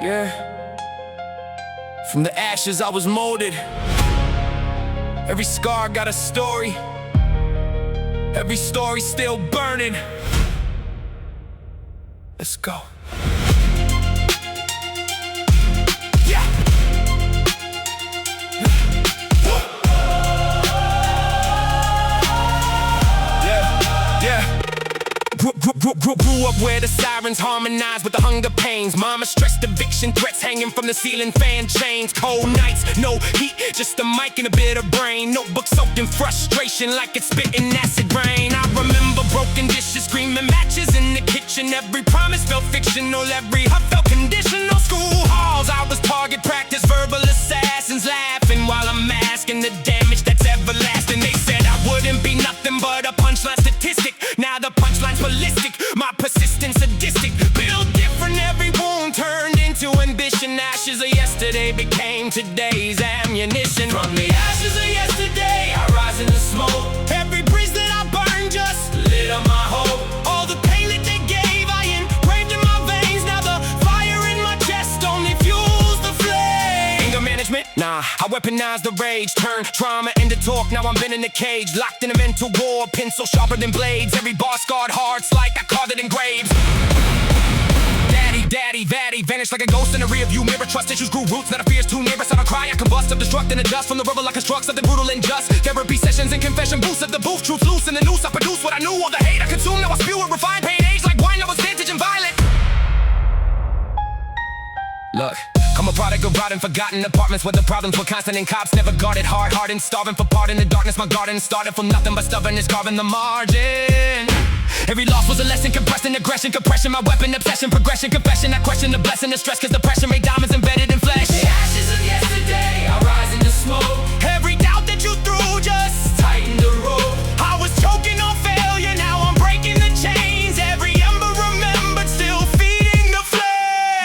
Yeah. From the ashes I was molded. Every scar got a story. Every story still burning. Let's go. Yeah. Grew up where the sirens harmonized with the hunger pains. Mama stressed eviction threats hanging from the ceiling fan chains. Cold nights, no heat, just a mic and a bit of brain. Notebook soaked in frustration like it's spitting acid rain. I remember broken dishes, screaming matches in the kitchen. Every promise felt fictional, every huff felt conditional. School halls, I was target practice, verbal assassins laughing while I'm masking the damage that's everlasting. They said I wouldn't be nothing but a punchline statistic. Now the punchline's ballistic, my persistence sadistic. Built different, every wound turned into ambition. Ashes of yesterday became today's ammunition. From the ashes of yesterday, I rise in the smoke. Every bridge that I burned just lit up my hope. All the pain that they gave, I engraved in my veins. Now the fire in my chest only fuels the flame. Anger management? Nah, I weaponized the rage. Turned trauma into talk, now I'm been in the cage. Locked in a mental war, pencil sharper than blades. Every bar scarred hearts like I carved it in graves. Daddy, vanished like a ghost in a rear view mirror. Trust issues grew roots, now the fear's too near. I don't cry, I combust, self-destruct in the dust. From the rubble I construct something brutal and just. Therapy sessions and confession boosts at the booth. Truth loose in the noose, I produce what I knew. All the hate I consumed, now I spew it. Refined pain, age like wine that was vintage and violent. Look, I'm a product of rotten, forgotten apartments where the problems were constant and cops never guarded. Hard-hearted, starving for pardon. The darkness my garden started from nothing but stubbornness, carving the margin. Every loss was a lesson, compressed in aggression, compression, my weapon, obsession, progression, confession. I question the blessing, the stress, cause the pressure made diamonds embedded in flesh. The ashes of yesterday, I rise in the smoke. Every doubt that you threw just tightened the rope. I was choking on failure, now I'm breaking the chains. Every ember remembered, still feeding the flame.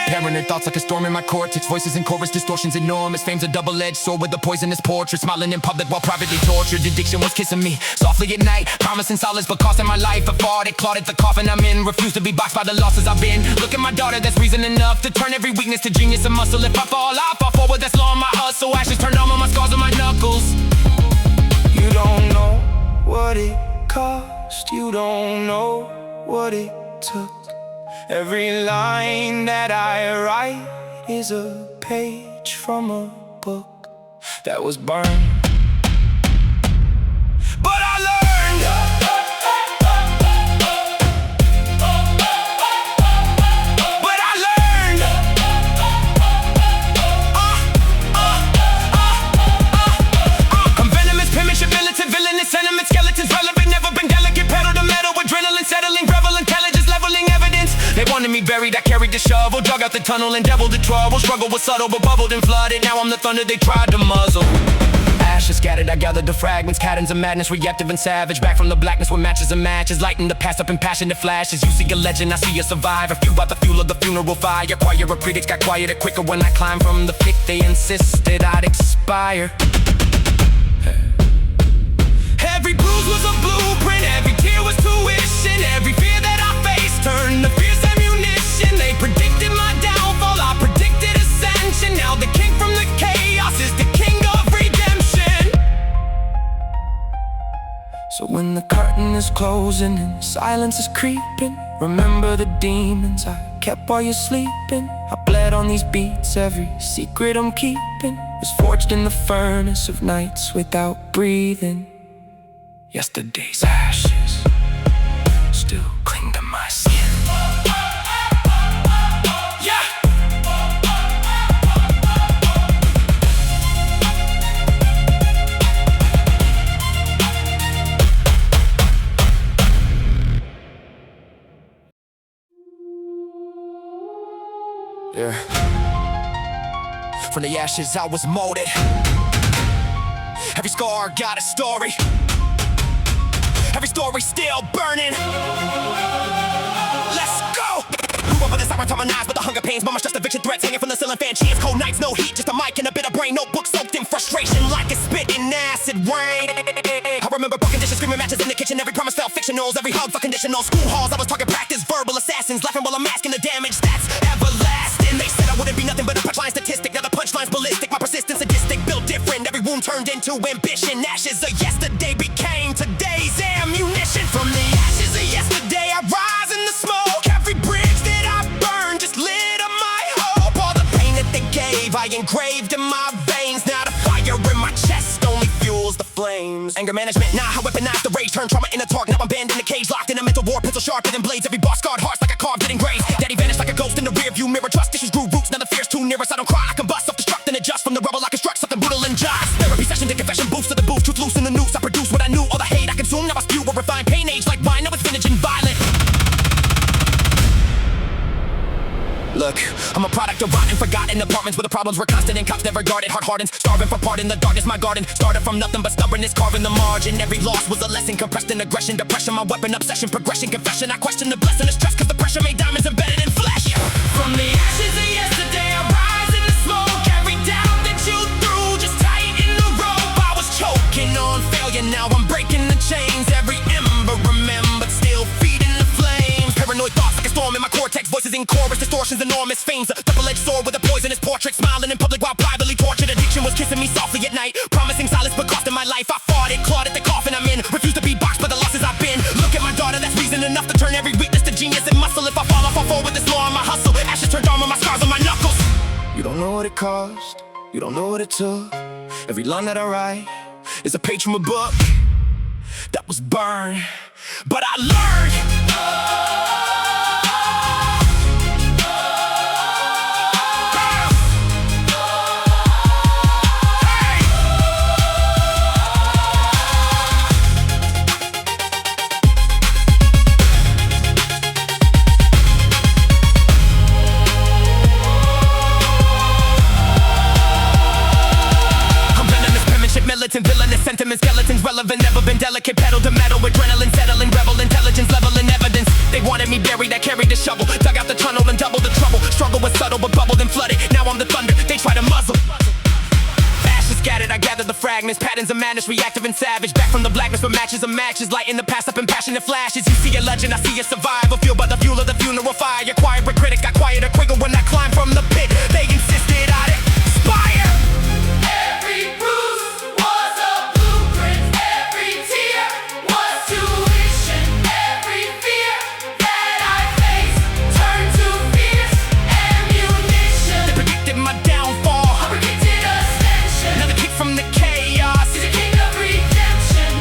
Paranoid thoughts like a storm in my cortex. Voices in chorus, distortions enormous. Fame's a double-edged sword with a poisonous portrait. Smiling in public while privately tortured. Addiction was kissing me softly at night, promising solace but costing my life. A fought it, clawed at the coffin I'm in. Refused to be boxed by the losses I've been. Look at my daughter, that's reason enough to turn every weakness to genius and muscle. If I fall forward, that's law on my hustle. Ashes turn on my scars on my knuckles. You don't know what it cost. You don't know what it took. Every line that I write is a page from a book that was burned. But I learned. But I learned. I'm venomous, penmanship, militant, villainous, sentiment, skeletons, relevant, never been delicate, pedal to metal, adrenaline, settling, revel, intelligence, leveling evidence. They wanted me buried, I carried the shovel, dug out the tunnel and deviled the trouble. Struggle was subtle but bubbled and flooded. Now I'm the thunder they tried to muzzle. Ashes scattered, I gathered the fragments. Patterns of madness, reactive and savage. Back from the blackness with matches and matches. Lighten the past up in passionate flashes. You see a legend, I see a survivor. Few by the fuel of the funeral fire. Choir of critics got quieter quicker when I climbed from the pit. They insisted I'd expire. Every bruise was a blueprint, every tear was tuition. Every fear that I faced turned to fierce ammunition. They predicted my downfall, I predicted ascension. Now the king from the chaos is the king of redemption. So when the curtain is closing and silence is creeping, remember the demons I kept while you're sleeping. I bled on these beats, every secret I'm keeping was forged in the furnace of nights without breathing. Yesterday's ashes still cling to my skin. Yeah! Yeah. From the ashes I was molded. Every scar got a story. Every story still burning. Let's go! Grew up with the sirens harmonized with the hunger pains. Mama stressed eviction threats hanging from the ceiling fan chains. Cold nights, no heat, just a mic and a bit of brain. Notebook soaked in frustration like it's spitting acid rain. I remember broken dishes, screaming matches in the kitchen. Every promise felt fictionals, every hug for conditional. School halls, I was target practice, verbal assassins laughing while I'm masking the damage that's everlasting. They said I wouldn't be nothing bloom turned into ambition. Ashes of yesterday became today's ammunition. From the ashes of yesterday I rise in the smoke. Every bridge that I burned just lit up my hope. All the pain that they gave I engraved in my veins. Now the fire in my chest only fuels the flames. Anger management, now I weaponize the rage. Turn trauma in a target, now I'm banned in a cage. Locked in a mental war, pencil sharper than blades. Every bar scarred hearts like I carved it in graves. Daddy vanished like a ghost in the rear view mirror. Trust issues grew roots, now the fear's too near us. I don't cry, I combust, self-destruct and adjust. From the rubble I construct something brutal and just. Therapy session to confession, boost to the booth. Truth loose in the noose, I produce what I knew. All the hate I consume, now I spew a refined pain age like wine. Now it's vintage and violent. Look, I'm a product of rotten, forgotten apartments where the problems were constant and cops never guarded. Heart hardened, starving for part in the darkness. My garden started from nothing but stubbornness, carving the margin. Every loss was a lesson, compressed in aggression, depression. My weapon, obsession, progression, confession. I question the blessing, the stress, cause the pressure made diamonds embedded in flesh. From the ashes of yesterday I rise in the smoke. Every doubt that you threw just tighten the rope. I was choking on failure, now I'm breaking the chains. Every ember remembered, still feeding the flames. Paranoid thoughts like a storm in my cortex. Voices in chorus, distortions, enormous fames. A double-edged sword with a poisonous portrait. Smiling in public while privately tortured. Addiction was kissing me softly at night, promising solace but costing my life. I fought it, clawed at the coffin I'm in. Refused to be boxed by the losses I've been. Look at my daughter, that's reason enough to turn every weakness to genius and muscle. If I fall off, I'll fall with this law on my hustle. Ashes turned armor, my scars on my knuckles. You don't know what it cost, you don't know what it took. Every line that I write is a page from a book that was burned, but I learned. Militant, villainous sentiments, skeletons relevant, never been delicate, pedal to metal, adrenaline settling, rebel intelligence, leveling evidence. They wanted me buried, I carried the shovel, dug out the tunnel and doubled the trouble. Struggle was subtle but bubbled and flooded. Now I'm the thunder, they try to muzzle. Ashes scattered, I gather the fragments, patterns of madness, reactive and savage. Back from the blackness for matches of matches, lighting the past up in passionate flashes. You see a legend, I see a survivor, fueled by the fuel of the funeral fire. Quiet but critic, got quieter quicker when I climbed from the pit. They insisted I'd inspire. Every bruise was a blueprint, every tear was tuition, every fear that I faced turned to fierce ammunition. They predicted my downfall, I predicted ascension. another kick from the chaos. To the king of redemption.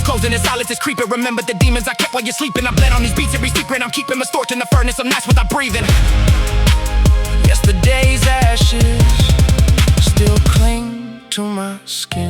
Closing and silence is creeping. Remember the demons I kept while you're sleeping. I bled on these beats every secret. I'm keeping my torch in the furnace. I'm nice without breathing. Yesterday's ashes still cling to my skin.